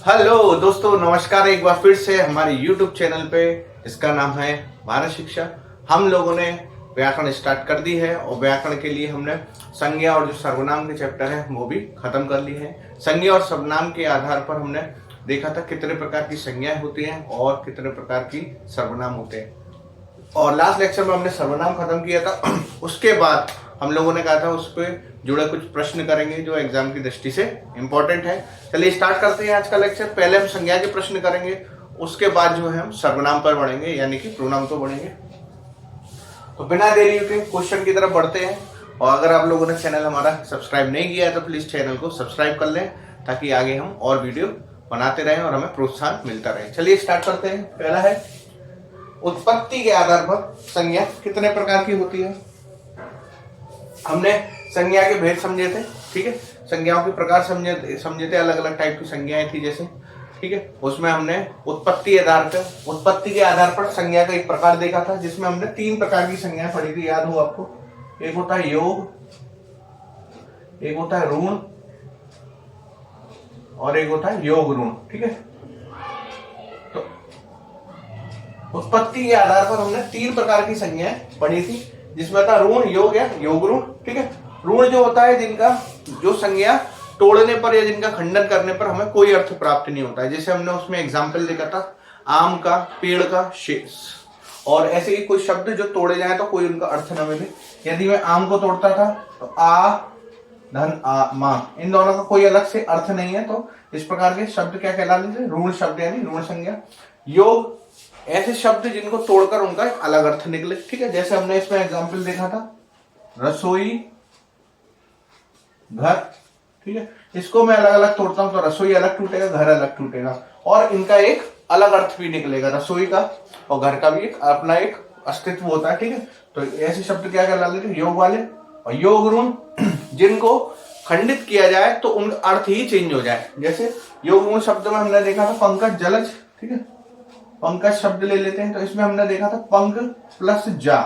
Hello दोस्तों, नमस्कार। एक बार फिर से हमारे YouTube चैनल पे, इसका नाम है भारत शिक्षा। हम लोगों ने व्याकरण स्टार्ट कर दी है और व्याकरण के लिए हमने संज्ञा और जो सर्वनाम के चैप्टर है वो भी खत्म कर लिए हैं। संज्ञा और सर्वनाम के आधार पर हमने देखा था कितने प्रकार की संज्ञाएं होती हैं और कितने प्रकार की सर्वनाम होते हैं। और लास्ट लेक्चर में हमने सर्वनाम खत्म किया था। उसके बाद हम लोगों ने कहा था उस पर जुड़े कुछ प्रश्न करेंगे जो एग्जाम की दृष्टि से इंपॉर्टेंट है। चलिए स्टार्ट करते हैं आज का लेक्चर। पहले हम संज्ञा के प्रश्न करेंगे, उसके बाद जो है हम सर्वनाम पर बढ़ेंगे, यानी कि प्रोनाउन पर बढ़ेंगे। तो बिना देरी के क्वेश्चन की तरफ बढ़ते हैं। और अगर आप लोगों ने चैनल हमारा सब्सक्राइब नहीं किया है तो प्लीज चैनल को सब्सक्राइब कर लें, ताकि आगे हम और वीडियो बनाते रहें और हमें प्रोत्साहन मिलता रहे। चलिए स्टार्ट करते हैं। पहला है उत्पत्ति के आधार पर संज्ञा कितने प्रकार की होती है। हमने संज्ञा के भेद समझे थे, ठीक है। संज्ञाओं के प्रकार समझे थे, अलग अलग टाइप की संज्ञाएं थी जैसे, ठीक है। उसमें हमने उत्पत्ति के आधार पर संज्ञा का एक प्रकार देखा था, जिसमें हमने 3 प्रकार की संज्ञाएं पढ़ी थी, याद हो आपको। एक होता है योग, एक होता है ऋण और एक होता है योग ऋण, ठीक है। तो उत्पत्ति के आधार पर हमने 3 प्रकार की संज्ञाएं पढ़ी थी, जिसमें था ऋण, योग या योग ऋण, ठीक है। ऋण जो होता है जिनका जो संज्ञा तोड़ने पर या जिनका खंडन करने पर हमें कोई अर्थ प्राप्त नहीं होता है। जैसे हमने उसमें एग्जाम्पल देखा था आम का, पेड़ का, शेष। और ऐसे ही कुछ शब्द जो तोड़े जाए तो कोई उनका अर्थ न मिले। यदि मैं आम को तोड़ता था तो आ धन आ मा, इन दोनों का कोई अलग से अर्थ नहीं है, तो इस प्रकार के शब्द क्या कहला लेते, ऋण शब्द यानी ऋण संज्ञा। योग ऐसे शब्द जिनको तोड़कर उनका एक अलग अर्थ निकले, ठीक है। जैसे हमने इसमें एग्जाम्पल देखा था रसोई, घर, ठीक है। इसको मैं अलग अलग तोड़ता हूं तो रसोई अलग टूटेगा, घर अलग टूटेगा और इनका एक अलग अर्थ भी निकलेगा। रसोई का और घर का भी एक अपना एक अस्तित्व होता है, ठीक है। तो ऐसे शब्द क्या कहला लेते हैं, योग वाले। और योग ऋण जिनको खंडित किया जाए तो उनका अर्थ ही चेंज हो जाए। जैसे योग ऋण शब्द में हमने देखा था पंकज जलज, ठीक है। पंकज शब्द ले लेते हैं तो इसमें हमने देखा था पंक प्लस जा,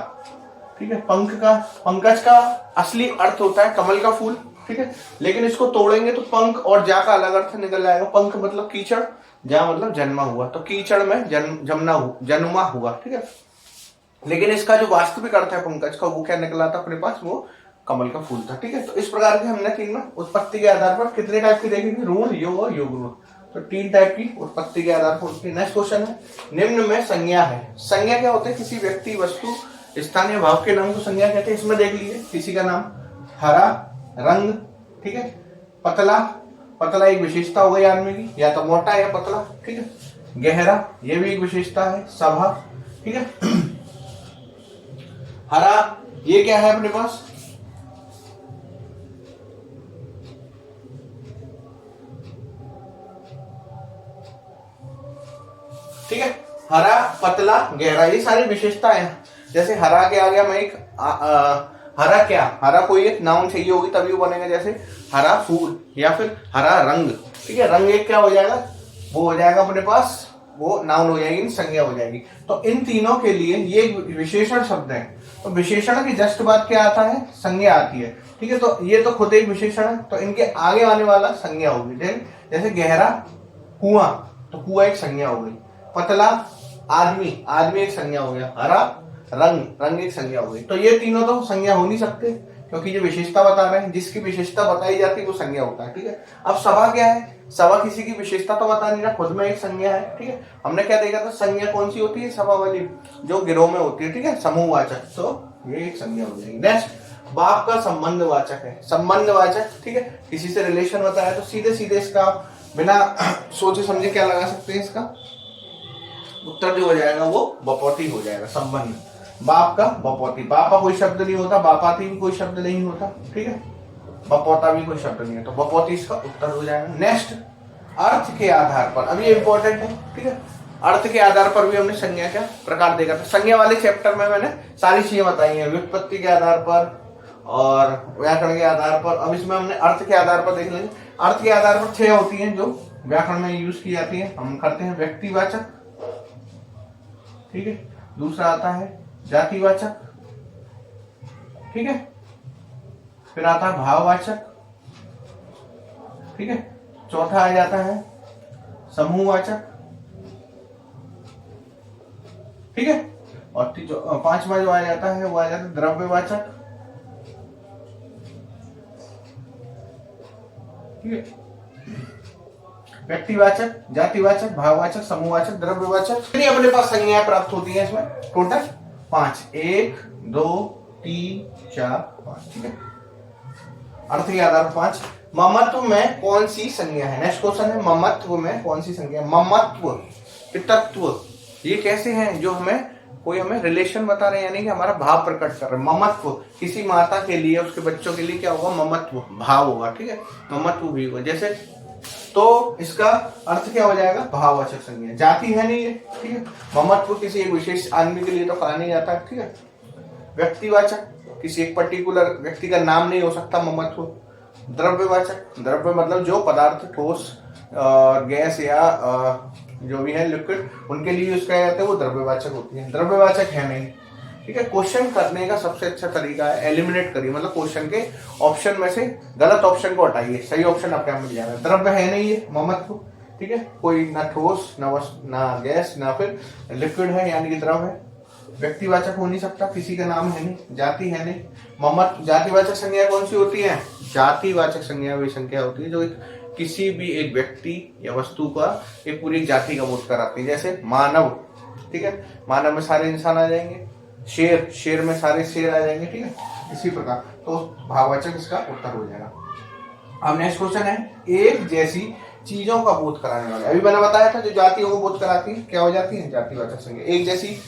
ठीक है। पंकज का असली अर्थ होता है कमल का फूल, ठीक है। लेकिन इसको तोड़ेंगे तो पंख और जा का अलग अर्थ निकल जाएगा। पंख मतलब कीचड़, जा मतलब जन्मा हुआ, तो कीचड़ में जन्मा हुआ, ठीक है। लेकिन इसका जो वास्तविक अर्थ है पंकज का, वो क्या निकला था अपने पास, वो कमल का फूल था, ठीक है। तो इस प्रकार के हमने 3 उत्पत्ति के आधार पर कितने टाइप की देखी थी, ऋण, योग और योग ऋण। तो 3 टाइप की उत्पत्ति के आधार पर। नेक्स्ट क्वेश्चन है, निम्न में संज्ञा है। संज्ञा क्या होते हैं, किसी व्यक्ति, वस्तु, स्थान या भाव के नाम को संज्ञा कहते हैं। इसमें देख लीजिए किसी का नाम हरा रंग, ठीक है। पतला, पतला एक विशेषता हो गई आदमी की, या तो मोटा या पतला, ठीक है। गहरा, ये भी एक विशेषता है। सभा, ठीक है। हरा, ये क्या है अपने पास, ठीक है। हरा, पतला, गहरा, ये सारी विशेषताएं हैं। जैसे हरा के आगे हम एक हरा क्या, हरा कोई एक नाउन चाहिए होगी तभी वो बनेगा। जैसे हरा फूल या फिर हरा रंग, ठीक है। रंग एक क्या हो जाएगा, वो हो जाएगा अपने पास, वो नाउन हो जाएगी, संज्ञा हो जाएगी। तो इन तीनों के लिए ये विशेषण शब्द है। तो विशेषण की जस्ट बात क्या आता है, संज्ञा आती है, ठीक है। तो ये तो खुद एक विशेषण है, तो इनके आगे आने वाला संज्ञा होगी। जैसे गहरा कुआं, तो कुआं एक संज्ञा हो गई। पतला आदमी, आदमी एक संज्ञा हो गया। हरा रंग, रंग एक संज्ञा हो गई। तो ये तीनों तो संज्ञा हो नहीं सकते, क्योंकि जो विशेषता बता रहे हैं, जिसकी विशेषता बताई जाती है वो संज्ञा होता है, ठीक है। अब सभा क्या है, सभा किसी की विशेषता तो बता नहीं रहा, खुद में एक संज्ञा है, ठीक है। हमने क्या देखा था, संज्ञा कौन सी होती है, सभा वाली, जो गिरोह में होती है, ठीक है, समूहवाचक, तो ये एक संज्ञा हो जाएगी। नेक्स्ट, बाप का संबंधवाचक है, संबंधवाचक, ठीक है। किसी से रिलेशन बताया तो सीधे सीधे इसका बिना सोचे समझे क्या लगा सकते हैं, इसका उत्तर जो हो जाएगा वो बपौती हो जाएगा। संबंध, बाप का बपौती, बापा कोई शब्द नहीं होता, बापाती भी कोई शब्द नहीं होता, ठीक है। बपौता भी कोई शब्द नहीं है, तो बपौती इसका उत्तर हो जाएगा। नेक्स्ट, अर्थ के आधार पर, अब ये इंपॉर्टेंट है, ठीक है। अर्थ के आधार पर भी हमने संज्ञा का प्रकार देखा था। संज्ञा वाले चैप्टर में मैंने सारी चीजें बताई हैं, व्युत्पत्ति के आधार पर और व्याकरण के आधार पर। अब इसमें हमने अर्थ के आधार पर देख लेंगे। अर्थ के आधार पर 6 होती हैं जो व्याकरण में यूज की जाती है। हम करते हैं व्यक्तिवाचक, ठीक है। दूसरा आता है जातिवाचक, ठीक है। फिर आता है भाववाचक, ठीक है। चौथा आ जाता है समूहवाचक, ठीक है। और पांचवा जो आ जाता है वो आ जाता है द्रव्यवाचक, ठीक है। व्यक्तिवाचक, जातिवाचक, भाववाचक, समूहवाचक, द्रव्यवाचक। कितनी अपने पास संज्ञाएं प्राप्त होती हैं इसमें? टोटल 5, 1 2 3 4 5, ठीक है। अर्थ के आधार 5। ममत्व में कौन सी संज्ञा है? नेक्स्ट क्वेश्चन है ममत्व में कौन सी संज्ञा है? ममत्व, पितत्व, ये कैसे हैं जो हमें कोई हमें रिलेशन बता रहे हैं, यानी कि हमारा भाव प्रकट कर रहे हैं। ममत्व, किसी माता के लिए उसके बच्चों के लिए क्या होगा? ममत्व, भाव होगा, ठीक है। ममत्व भी होगा जैसे, तो इसका अर्थ क्या हो जाएगा? भाववाचक संज्ञा। जाति है नहीं ये, ठीक है। ममत्व किसी एक विशेष आदमी के लिए तो कहा नहीं जाता, ठीक है। व्यक्तिवाचक, किसी एक पर्टिकुलर व्यक्ति का नाम नहीं हो सकता ममत्व। द्रव्यवाचक, द्रव्य मतलब जो पदार्थ ठोस गैस या जो भी है लिक्विड, उनके लिए यूज किया जाता है वो द्रव्यवाचक होती है। द्रव्यवाचक है नहीं, ठीक है। क्वेश्चन करने का सबसे अच्छा तरीका है एलिमिनेट करिए, मतलब क्वेश्चन के ऑप्शन में से गलत ऑप्शन को हटाइए, सही ऑप्शन आपके यहाँ मिल जाएगा। द्रव्य है नहीं ये ममत्व, ठीक है। कोई ना ठोस ना गैस ना फिर लिक्विड है, यानी कि द्रव है। व्यक्तिवाचक हो नहीं सकता, किसी का नाम है नहीं। जाति है नहीं। ममत्व, जातिवाचक संज्ञा कौन सी होती है? जातिवाचक संज्ञा वही संख्या होती है जो किसी भी एक व्यक्ति या वस्तु का एक पूरी जाति का बोध कराती है। जैसे मानव, ठीक है, मानव में सारे इंसान आ जाएंगे। शेर, शेर में सारे शेर आ जाएंगे, ठीक है। इसी प्रकार तो भाववाचक इसका उत्तर हो जाएगा। अब नेक्स्ट क्वेश्चन है एक जैसी चीजों का बोध कराने वाला। अभी मैंने बताया था जो जातियों को बोध कराती है क्या हो जाती है? जातिवाचक संज्ञा। एक जैसी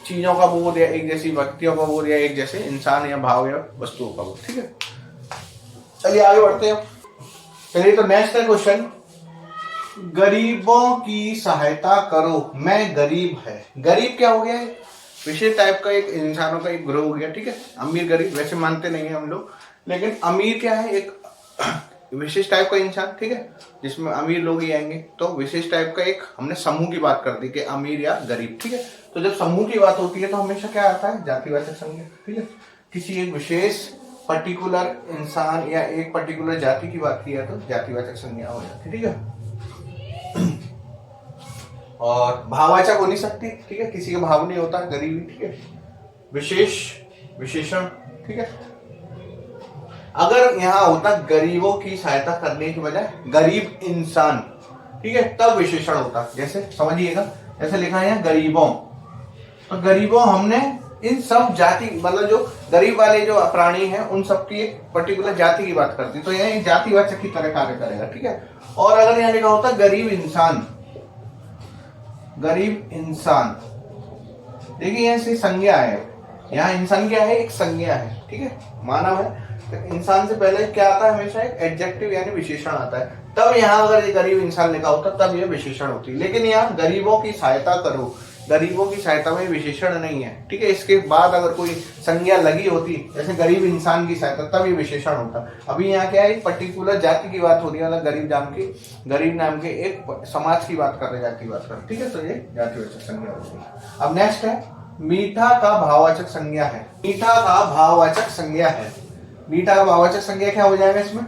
चीजों का बोध या एक जैसी व्यक्तियों का बोध या एक जैसे इंसान या भाव या वस्तुओं का बोध, ठीक है। चलिए आगे बढ़ते हैं। चलिए तो नेक्स्ट है क्वेश्चन, गरीबों की सहायता करो, मैं गरीब है। गरीब क्या हो गया? विशेष टाइप का एक इंसानों का एक ग्रोह हो गया, ठीक है। अमीर गरीब वैसे मानते नहीं है हम लोग, लेकिन अमीर क्या है? एक विशेष टाइप का इंसान, ठीक है, जिसमें अमीर लोग ही आएंगे। तो विशेष टाइप का एक हमने समूह की बात कर दी कि अमीर या गरीब, ठीक है। तो जब समूह की बात होती है तो हमेशा क्या आता है? जातिवाचक संज्ञा, ठीक है। किसी एक विशेष पर्टिकुलर इंसान या एक पर्टिकुलर जाति की बात की है तो जातिवाचक संज्ञा हो जाती है, ठीक है। और भाववाचक हो नहीं सकती, ठीक है, किसी का भाव नहीं होता, गरीबी, ठीक है। विशेष, विशेषण, ठीक है। अगर यहाँ होता गरीबों की सहायता करने की बजाय गरीब इंसान, ठीक है, तब विशेषण होता। जैसे समझिएगा, जैसे लिखा है यहाँ गरीबों, तो गरीबों हमने इन सब जाति मतलब जो गरीब वाले जो प्राणी हैं उन सब की एक पर्टिकुलर जाति की बात करती, तो यहाँ जातिवाचक की तरह कार्य करेगा, ठीक है। और अगर यहाँ लिखा होता गरीब इंसान, गरीब इंसान, देखिए यहाँ से संज्ञा है, यहाँ इंसान क्या है? एक संज्ञा है, ठीक है, मानव है। तो इंसान से पहले क्या आता है? हमेशा एक एडजेक्टिव यानी विशेषण आता है। तब यहाँ अगर ये गरीब इंसान लिखा होता तब ये विशेषण होती। लेकिन यहाँ गरीबों की सहायता करो, गरीबों की सहायता में विशेषण नहीं है, ठीक है। इसके बाद अगर कोई संज्ञा लगी होती जैसे गरीब इंसान की सहायता, तब ये विशेषण होता। अभी यहाँ क्या है? एक पर्टिकुलर जाति की बात हो रही है, मतलब गरीब नाम के एक समाज की बात कर रहे, जाति की बात कर रहे, ठीक है। तो ये जातिवाचक संज्ञा होती है। अब नेक्स्ट है मीठा का भाववाचक संज्ञा है। मीठा का भाववाचक संज्ञा है। मीठा का भाववाचक संज्ञा क्या हो जाएगा इसमें?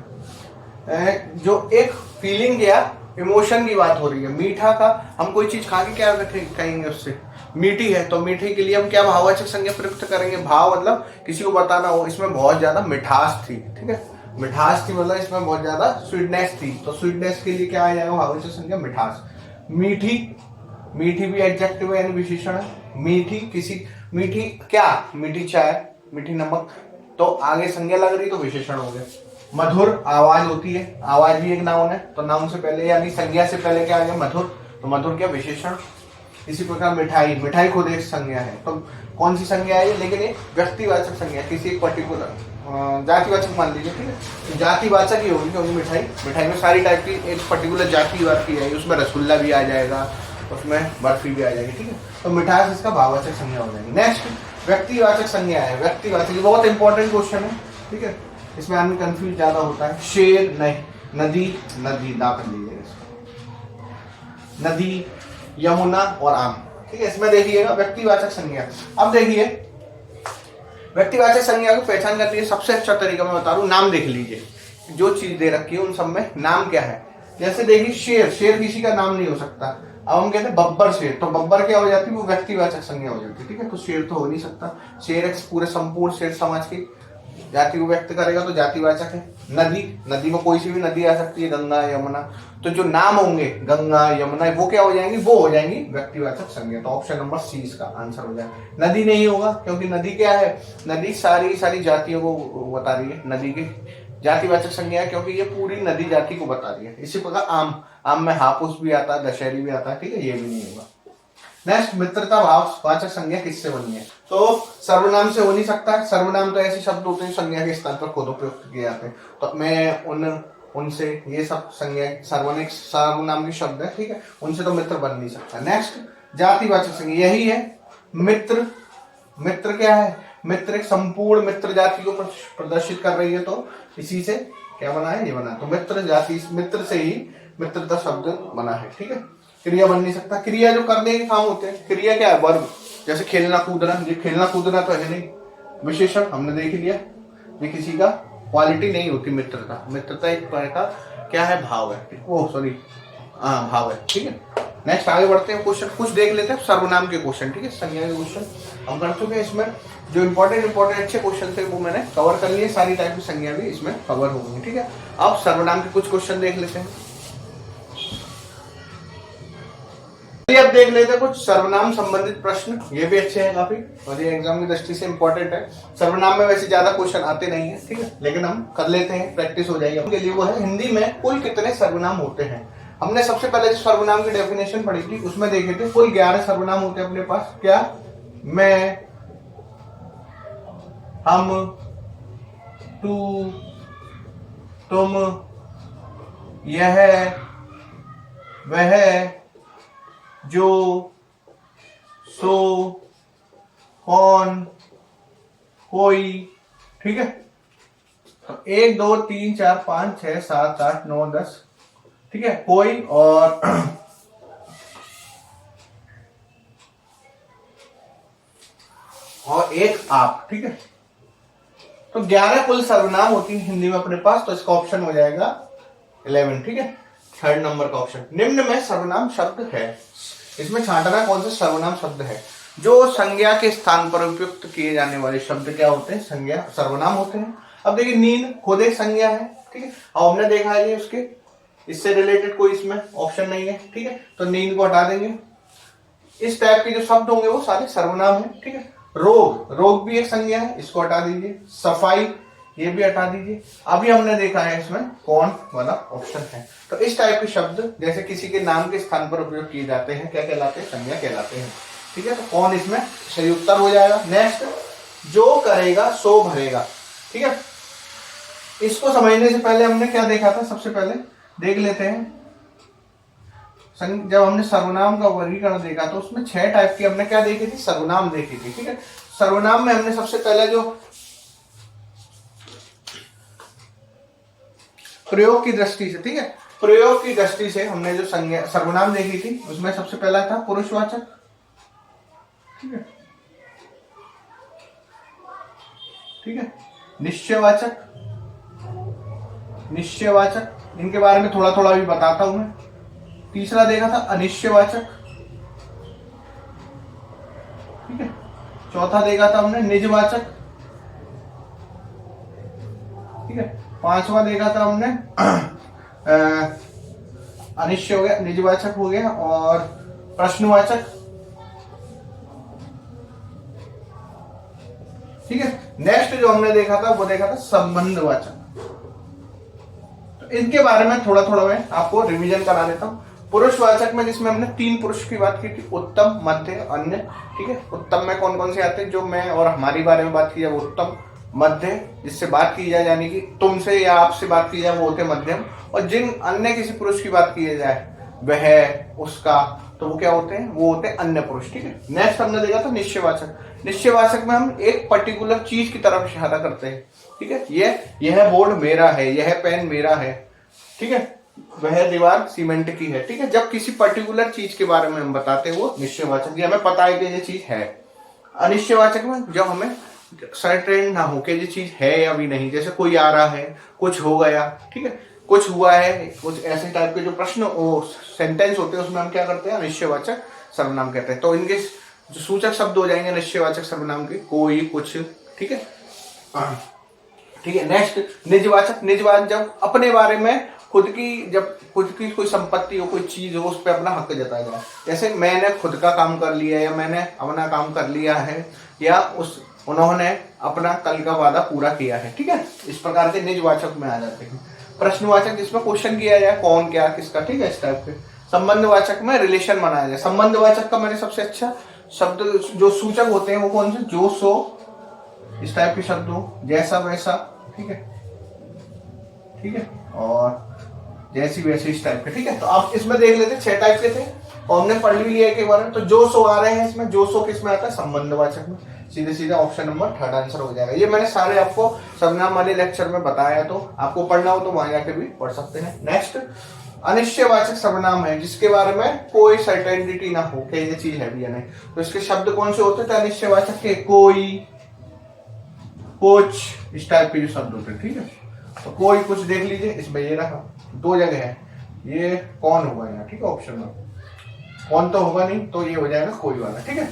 जो एक फीलिंग या इमोशन की बात हो रही है। मीठा का हम कोई चीज खा के क्या कहेंगे उससे? मीठी है, तो मीठे के लिए हम क्या भाववाचक संज्ञा प्रयुक्त करेंगे? भाव मतलब किसी को बताना हो, इसमें बहुत ज्यादा मिठास थी, ठीक है, मिठास थी मतलब इसमें बहुत ज्यादा स्वीटनेस थी, तो स्वीटनेस के लिए क्या आ जाएगा? भाववाचक संज्ञा मिठास। मीठी, मीठी भी एडजेक्टिव यानी विशेषण है। मीठी किसी, मीठी क्या? मीठी चाय, मीठी नमक, तो आगे संज्ञा लग रही तो विशेषण हो गया। मधुर आवाज होती है, आवाज भी एक नाउन है, तो नाउन से पहले यानी संज्ञा से पहले क्या आ गया? मधुर, तो मधुर क्या? विशेषण। इसी प्रकार मिठाई, मिठाई खुद एक संज्ञा है, तो कौन सी संज्ञा है? लेकिन एक व्यक्तिवाचक संज्ञा, किसी एक पर्टिकुलर जातिवाचक मान लीजिए, ठीक है, तो जातिवाचक ही होगी क्योंकि मिठाई में सारी टाइप की एक पर्टिकुलर जाति की बात की जाएगी, उसमें रसगुल्ला भी आ जाएगा, उसमें बर्फी भी आ जाएगी, ठीक है, तो मिठास इसका भाववाचक संज्ञा हो जाएगी। नेक्स्ट व्यक्तिवाचक संज्ञा है। व्यक्तिवाचक बहुत इंपॉर्टेंट क्वेश्चन है, ठीक है, इसमें आदमी कंफ्यूज ज्यादा होता है। शेर नहीं, नदी, नदी ना कर लीजिएगा इसको, नदी, यमुना और आम, ठीक है। इसमें देखिएगा व्यक्तिवाचक संज्ञा। अब देखिए व्यक्तिवाचक संज्ञा को पहचान करने के सबसे अच्छा तरीका मैं बता रहा हूं, नाम देख लीजिए। जो चीज दे रखी है उन सब में नाम क्या है? जैसे देखिए शेर, शेर किसी का नाम नहीं हो सकता। अब हम कहते हैं बब्बर शेर, तो बब्बर क्या हो जाती है, वो व्यक्तिवाचक संज्ञा हो जाती है, ठीक है। तो शेर तो हो नहीं सकता। शेर एक पूरे संपूर्ण शेर समाज की जाति को व्यक्त करेगा तो जातिवाचक है। नदी, नदी में कोई सी भी नदी आ सकती है, गंगा यमुना, तो जो नाम होंगे गंगा यमुना वो क्या हो जाएंगी, वो हो जाएंगी व्यक्तिवाचक संज्ञा। तो ऑप्शन नंबर सी इसका आंसर हो जाएगा। नदी नहीं होगा क्योंकि नदी क्या है, नदी सारी सारी जातियों को बता रही है, नदी की जातिवाचक संज्ञा है क्योंकि ये पूरी नदी जाति को बता रही है। इसी प्रकार आम, आम में हापुस भी आता है, दशहरी भी आता है, ठीक है, ये भी नहीं होगा। नेक्स्ट, मित्रता भाव वाचक संज्ञा किससे बनी है? तो सर्वनाम से हो नहीं सकता। सर्वनाम तो ऐसे शब्द होते हैं संज्ञा के स्थान पर खुद उपयुक्त किए जाते हैं। तो मैं, उन, उनसे, ये सब संज्ञा सर्वनाम के शब्द है, ठीक है, उनसे तो मित्र बन नहीं सकता। नेक्स्ट, जातिवाचक संज्ञा यही है मित्र। मित्र क्या है, मित्र एक संपूर्ण मित्र जाति को प्रदर्शित कर रही है, तो इसी से क्या बना है, ये बना। तो मित्र जाति, मित्र से ही मित्रता शब्द बना है, ठीक है। क्रिया बन नहीं सकता। क्रिया जो करने के काम होते हैं, क्रिया क्या है, वर्ब। जैसे खेलना कूदना, ये खेलना कूदना तो है नहीं, विशेषण हमने देख लिया, ये किसी का क्वालिटी नहीं होती मित्रता। मित्रता एक तरह का क्या है, भाव है, ओ सॉरी, हाँ भाव है, ठीक है। नेक्स्ट आगे बढ़ते हैं, क्वेश्चन कुछ देख लेते हैं सर्वनाम के क्वेश्चन, ठीक है, संज्ञा के क्वेश्चन हम कर चुके हैं। इसमें जो इंपॉर्टेंट अच्छे क्वेश्चन थे वो मैंने कवर कर लिए, सारी टाइप की संज्ञा भी इसमें कवर हो गई, ठीक है। अब सर्वनाम के कुछ क्वेश्चन देख लेते हैं। अब देख लेते हैं कुछ सर्वनाम संबंधित प्रश्न, ये भी अच्छे हैं काफी और ये एग्जाम की दृष्टि से इंपॉर्टेंट है। सर्वनाम में वैसे ज्यादा क्वेश्चन आते नहीं है, ठीक है, लेकिन हम कर लेते हैं, प्रैक्टिस हो जाएगी उनके लिए। वो है हिंदी में कुल कितने सर्वनाम होते हैं। हमने सबसे पहले जो सर्वनाम की डेफिनेशन पढ़ी थी उसमें देखे थे कुल 11 सर्वनाम होते हैं अपने पास। क्या, मैं, हम, तू, तुम, यह, वह, जो, सो, कौन, कोई, ठीक है। 1 2 3 4 5 6 7 8 9 10, ठीक है, कोई और एक आप, ठीक है। तो 11 कुल सर्वनाम होती है हिंदी में अपने पास, तो इसका ऑप्शन हो जाएगा 11, ठीक है, 3rd नंबर का ऑप्शन। निम्न में सर्वनाम शब्द है, इसमें छांटना कौन सा सर्वनाम शब्द है। जो संज्ञा के स्थान पर उपयुक्त किए जाने वाले शब्द क्या होते हैं, संज्ञा सर्वनाम होते हैं। अब देखिए नींद खुद एक संज्ञा है, ठीक है, अब हमने देखा है उसके इससे रिलेटेड कोई इसमें ऑप्शन नहीं है, ठीक है, तो नींद को हटा देंगे। इस टाइप के जो शब्द होंगे वो सारे सर्वनाम है, ठीक है। रोग, रोग भी एक संज्ञा है, इसको हटा दीजिए। सफाई, ये भी हटा दीजिए। अभी हमने देखा है इसमें कौन वाला ऑप्शन है। तो इस टाइप के शब्द जैसे किसी के नाम के स्थान पर उपयोग किए जाते हैं, क्या कहलाते हैं, संज्ञा कहलाते हैं, ठीक है। तो कौन इसमें सही उत्तर हो जाएगा। नेक्स्ट, जो करेगा सो भरेगा, ठीक है। इसको समझने से पहले हमने क्या देखा था, सबसे पहले देख लेते हैं। जब हमने सर्वनाम का वर्गीकरण देखा तो उसमें 6 टाइप की हमने क्या देखी थी, सर्वनाम देखी थी, ठीक है। सर्वनाम में हमने सबसे पहले जो प्रयोग की दृष्टि से, ठीक है, प्रयोग की दृष्टि से हमने जो संज्ञा सर्वनाम देखी थी उसमें सबसे पहला था पुरुषवाचक, ठीक है, ठीक है, निश्चयवाचक, निश्चयवाचक, इनके बारे में थोड़ा थोड़ा भी बताता हूं मैं। तीसरा देखा था अनिश्चयवाचक, ठीक है। चौथा देखा था हमने निजवाचक, ठीक है। 5वां देखा था हमने अनिश्चय हो गया, निजवाचक हो गया, और प्रश्नवाचक, ठीक है। नेक्स्ट जो हमने देखा था वो देखा था संबंधवाचक। तो इनके बारे में थोड़ा थोड़ा मैं आपको रिवीजन करा देता हूं। पुरुषवाचक में जिसमें हमने 3 पुरुष की बात की थी, उत्तम, मध्य, अन्य, ठीक है। उत्तम में कौन कौन से आते हैं, जो मैं और हमारी बारे में बात की जाए वो उत्तम। मध्य, जिससे बात की जाए यानी कि तुमसे या आपसे बात की जाए वो होते मध्यम। और जिन अन्य किसी पुरुष की बात की जाए वह, उसका, तो वो क्या होते हैं, वो होते हैं अन्य पुरुष, ठीक है। नेक्स्ट हमने देखा था निश्चयवाचक। निश्चयवाचक में हम एक पर्टिकुलर चीज की तरफ इशारा करते हैं, ठीक है। यह बोर्ड मेरा है, यह पेन मेरा है, ठीक है, वह दीवार सीमेंट की है, ठीक है। जब किसी पर्टिकुलर चीज के बारे में हम बताते हैं वो निश्चयवाचक, ये हमें पता है कि ये चीज है। अनिश्चयवाचक में जब हमें सर्टेन ना हो कि ये चीज है या भी नहीं, जैसे कोई आ रहा है, कुछ हो गया, ठीक है, कुछ हुआ है, कुछ ऐसे टाइप के जो प्रश्न वो सेंटेंस होते हैं उसमें हम क्या करते हैं, निश्चयवाचक सर्वनाम कहते हैं। तो इनके जो सूचक शब्द हो जाएंगे निश्चयवाचक सर्वनाम के, कोई, कुछ, ठीक है। ठीक है, नेक्स्ट निजवाचक। निजवाचक जब अपने बारे में खुद की कोई संपत्ति हो, कोई चीज हो, उस पर अपना हक जताया जाए। जैसे मैंने खुद का काम कर लिया, या मैंने अपना काम कर लिया है, या उन्होंने अपना कल का वादा पूरा किया है। ठीक है, इस प्रकार के निजवाचक में आ जाते हैं। प्रश्नवाचक जिसमें क्वेश्चन किया जाए कौन, क्या, किसका, ठीक है, इस टाइप के। संबंधवाचक में रिलेशन बनाया जाए। संबंधवाचक का मैंने सबसे अच्छा शब्द जो सूचक होते हैं वो कौन से, जो, सो, इस टाइप के शब्द हो, जैसा वैसा, ठीक है, ठीक है, और जैसी वैसी, इस टाइप के। ठीक है, तो आप इसमें देख लेते 6 टाइप के थे और हमने पढ़ भी लिया एक बार में। तो जो, सो आ रहे हैं इसमें, जो, सो किस में आता है, संबंधवाचक में। सीधे सीधे ऑप्शन नंबर 3 आंसर हो जाएगा। ये मैंने सारे आपको सर्वनाम वाले लेक्चर में बताया, तो आपको पढ़ना हो तो वहां जाके भी पढ़ सकते हैं। नेक्स्ट अनिश्चयवाचक सर्वनाम है जिसके बारे में कोई सर्टेनिटी ना हो कि ये चीज है भी या नहीं। तो इसके शब्द कौन से होते थे अनिश्चयवाचक के, कोई, कुछ, इस टाइप के जो शब्द होते हैं। ठीक है, तो कोई, कुछ देख लीजिए, इसमें ये रहा 2 जगह है, ये कौन होगा यहाँ, ठीक है, ऑप्शन में कौन तो होगा नहीं, तो ये हो जाएगा कोई वाला। ठीक है,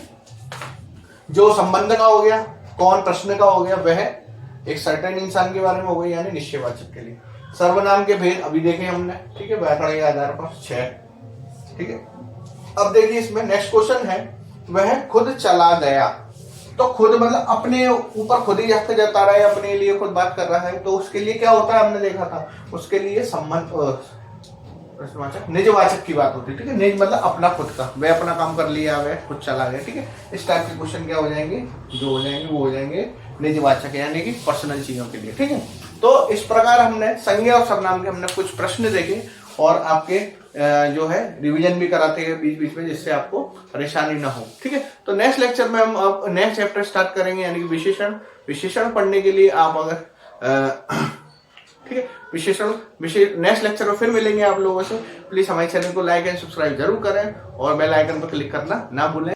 जो संबंध का हो गया, कौन प्रश्न का हो गया, वह एक सर्टेन इंसान के बारे में हो गई, यानी निश्चयवाचक के लिए। सर्वनाम के भेद अभी देखे हमने, ठीक है, व्याकरण के आधार पर 6। ठीक है, अब देखिए इसमें नेक्स्ट क्वेश्चन है, वह खुद चला गया। तो खुद मतलब अपने ऊपर खुद ही हक जता रहा है, अपने लिए खुद बात कर रहा है, तो उसके लिए क्या होता है, हमने देखा था, उसके लिए संबंध निजवाचक की बात होती है। ठीक है, निज मतलब अपना खुद का, वह अपना काम कर लिया, वह खुद चला गया। ठीक है, इस टाइप के क्वेश्चन क्या हो जाएंगे, जो हो जाएंगे वो हो जाएंगे निजवाचक, यानी कि पर्सनल चीजों के लिए। ठीक है, तो इस प्रकार हमने संज्ञा और सर्वनाम के हमने कुछ प्रश्न देखे और आपके जो है रिवीजन भी कराते हैं बीच बीच में, जिससे आपको परेशानी ना हो। ठीक है, तो नेक्स्ट लेक्चर में हम अब नेक्स्ट चैप्टर स्टार्ट करेंगे, यानी कि विशेषण पढ़ने के लिए आप अगर ठीक है, नेक्स्ट लेक्चर में फिर मिलेंगे आप लोगों से। प्लीज हमारे चैनल को लाइक एंड सब्सक्राइब जरूर करें और बेल आइकन पर क्लिक करना ना भूलें।